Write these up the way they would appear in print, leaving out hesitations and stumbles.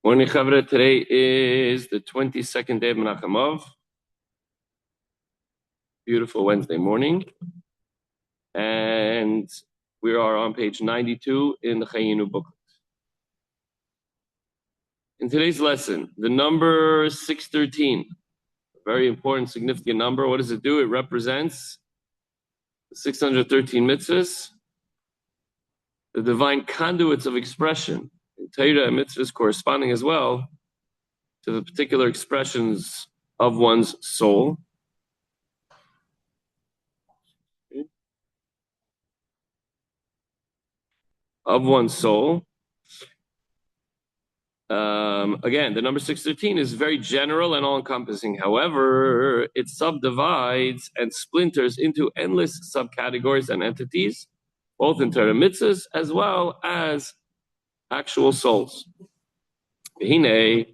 Morning, Chavra. Today is the 22nd day of Menachem. Beautiful Wednesday morning. And we are on page 92 in the Chayinu booklet. In today's lesson, the number 613, a very important, significant number. What does it do? It represents the 613 mitzvahs, the divine conduits of expression. In Torah and mitzvahs corresponding as well to the particular expressions of one's soul. Again, the number 613 is very general and all-encompassing. However, it subdivides and splinters into endless subcategories and entities, both in Torah mitzvahs as well as actual souls. Now,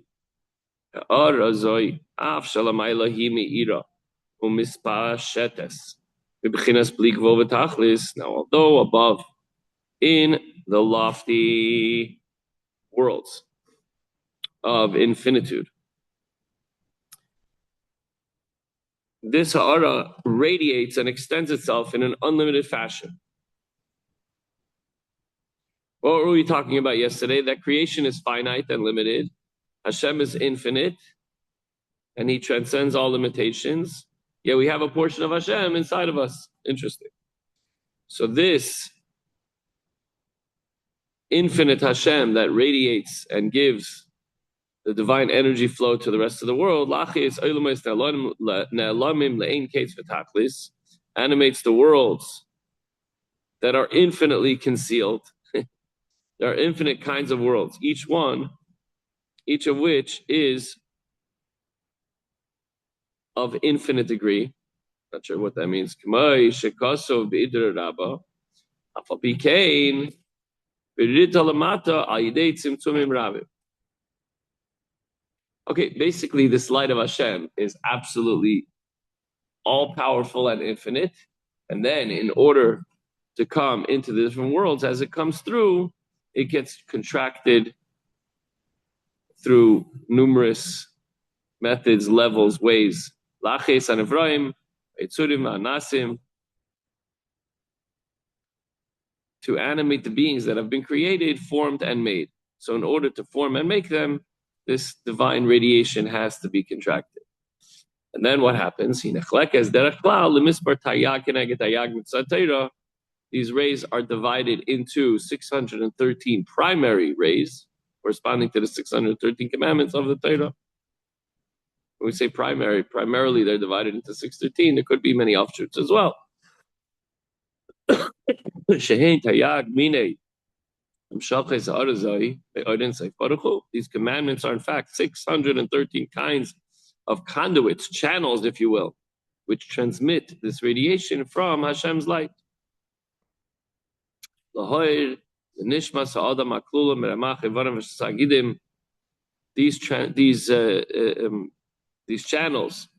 although above in the lofty worlds of infinitude, this ha'ara radiates and extends itself in an unlimited fashion. What were we talking about yesterday? That creation is finite and limited. Hashem is infinite, and He transcends all limitations. Yet we have a portion of Hashem inside of us. Interesting. So this infinite Hashem that radiates and gives the divine energy flow to the rest of the world, animates the worlds that are infinitely concealed. There are infinite kinds of worlds, each of which is of infinite degree. Not sure what that means. Okay, basically this light of Hashem is absolutely all-powerful and infinite. And then in order to come into the different worlds, as it comes through, it gets contracted through numerous methods, levels, ways. Laches and Ephraim, Eitzurim, Anasim, to animate the beings that have been created, formed, and made. So in order to form and make them, this divine radiation has to be contracted. And then what happens? These rays are divided into 613 primary rays, corresponding to the 613 commandments of the Torah. When we say primarily they're divided into 613. There could be many offshoots as well. These commandments are in fact 613 kinds of conduits, channels, if you will, which transmit this radiation from Hashem's light. These channels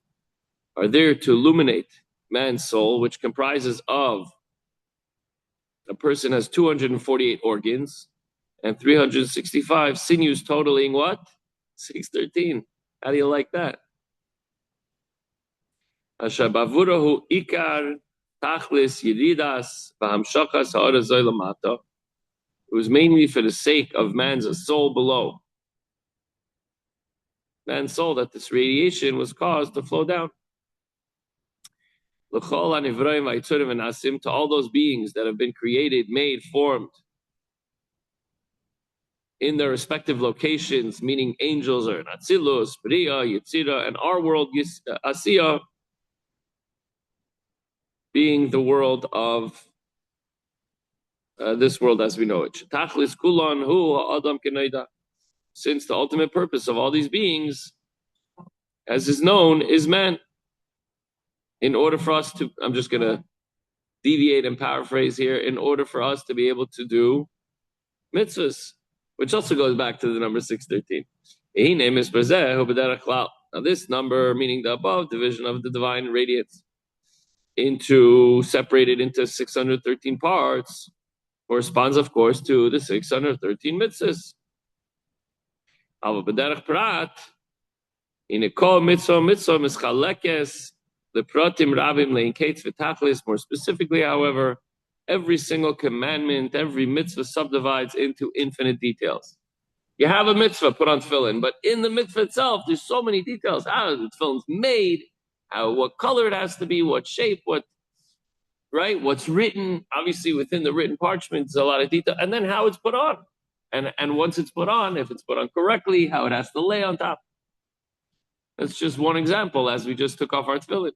are there to illuminate man's soul, which comprises of a person has 248 organs and 365 sinews, totaling what? 613. How do you like that? It was mainly for the sake of man's soul below. Man's soul, that this radiation was caused to flow down. To all those beings that have been created, made, formed in their respective locations, meaning angels are Atzilus, Bria, Yetzira, and our world, Asiya, being the world of this world as we know it. Since the ultimate purpose of all these beings, as is known, is man. In order for us to, I'm just going to deviate and paraphrase here, in order for us to be able to do mitzvahs, which also goes back to the number 613. Now this number, meaning the above division of the divine radiance, separated into 613 parts, corresponds, of course, to the 613 mitzvahs. Aber b'derech prat, in a kol mitzvah mischalekes, the pratim rabim lein kates v'tachlis. More specifically, however, every single commandment, every mitzvah subdivides into infinite details. You have a mitzvah, put on tefillin, but in the mitzvah itself, there's so many details. How the tefillin's made, what color it has to be, what shape, what's written. Obviously, within the written parchment, there's a lot of detail, and then how it's put on, and once it's put on, if it's put on correctly, how it has to lay on top. That's just one example, as we just took off our tefillin.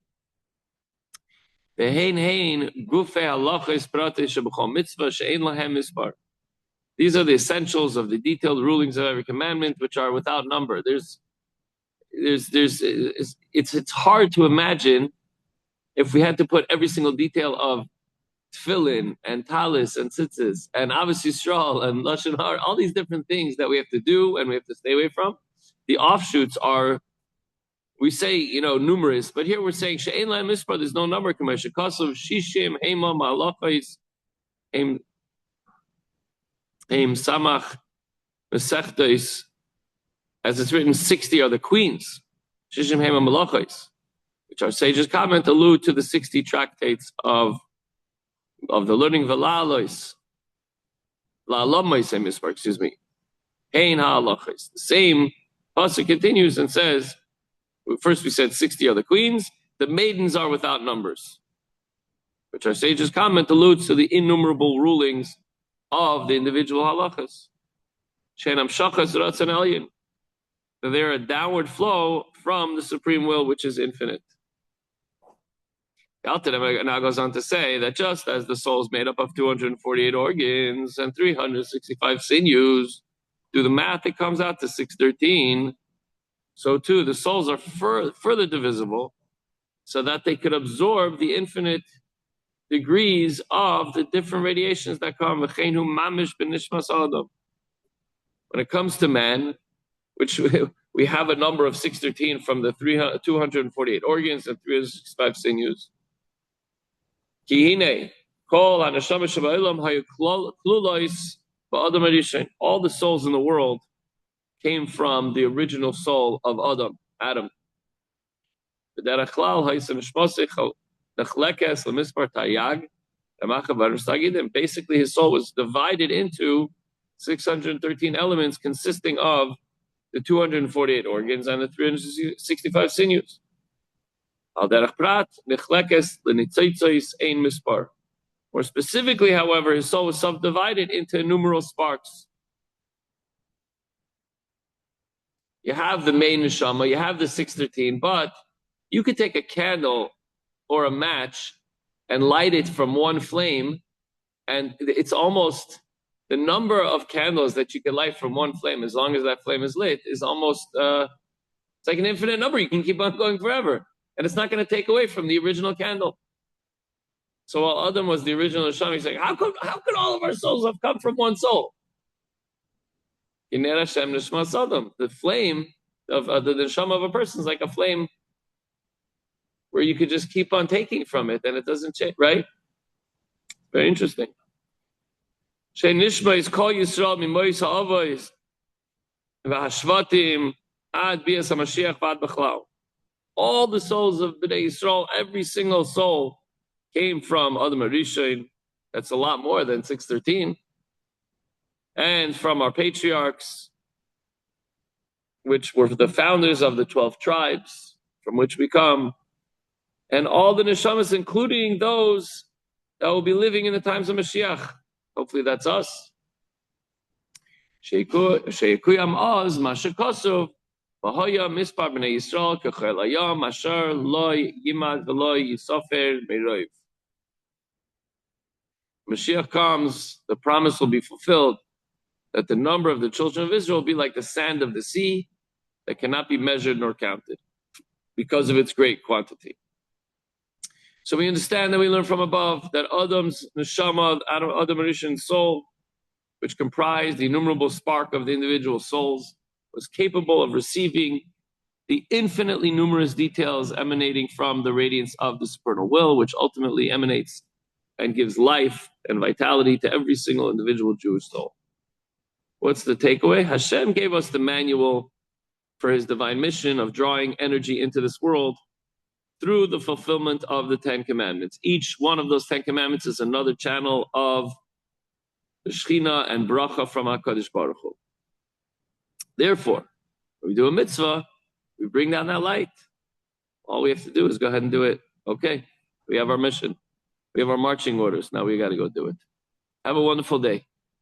These are the essentials of the detailed rulings of every commandment, which are without number. It's hard to imagine if we had to put every single detail of tefillin and talis and tzitzis and Ahavas Yisrael and lashon hara, all these different things that we have to do and we have to stay away from. The offshoots are, we say, numerous, but here we're saying she'ein lahem mispar. There's no number. Kasav shishim heima malachos heim samach mesechtos, as it's written, 60 are the queens. Shishim heima malachos, which our sages comment allude to the 60 tractates of the learning of La'alois, excuse me. Hein ha'alachos. The same pasuk continues and says, first we said 60 are the queens, the maidens are without numbers, which our sages comment alludes to the innumerable rulings of the individual halachas. She'enam shachas ratzon elyon. They're a downward flow from the supreme will, which is infinite. The Alter Rebbe now goes on to say that just as the soul is made up of 248 organs and 365 sinews, do the math, it comes out to 613. So too, the souls are further divisible so that they could absorb the infinite degrees of the different radiations that come. When it comes to man, which we have a number of 613 from the 248 organs and 365 sinews. All the souls in the world came from the original soul of Adam. And basically his soul was divided into 613 elements consisting of the 248 organs and the 365 sinews. More specifically, however, his soul was subdivided into innumerable sparks. You have the main neshama, you have the 613, but you could take a candle or a match and light it from one flame, and it's almost the number of candles that you can light from one flame, as long as that flame is lit, is almost it's like an infinite number. You can keep on going forever, and it's not going to take away from the original candle. So while Adam was the original neshama, he's like, how could all of our souls have come from one soul? The flame of the neshama of a person is like a flame where you could just keep on taking from it and it doesn't change, right? Very interesting. All the souls of Bnei Yisrael, every single soul came from Adam HaRishon. That's a lot more than 613. And from our patriarchs, which were the founders of the 12 tribes, from which we come, and all the neshamas, including those that will be living in the times of Mashiach. Hopefully that's us. Sheikuyam oz mashakosov v'hoya mispar b'nei Yisrael k'chel hayam asher loy yimad v'loy yisofer meroiv. Mashiach comes, the promise will be fulfilled that the number of the children of Israel will be like the sand of the sea that cannot be measured nor counted because of its great quantity. So we understand that we learn from above that Adam's neshama, Adam HaRishon's soul, which comprised the innumerable spark of the individual souls, was capable of receiving the infinitely numerous details emanating from the radiance of the supernal will, which ultimately emanates and gives life and vitality to every single individual Jewish soul. What's the takeaway? Hashem gave us the manual for his divine mission of drawing energy into this world through the fulfillment of the 10 commandments. Each one of those 10 commandments is another channel of the Shekhinah and bracha from HaKadosh Baruch Hu. Therefore, when we do a mitzvah, we bring down that light. All we have to do is go ahead and do it. Okay, we have our mission. We have our marching orders. Now we got to go do it. Have a wonderful day.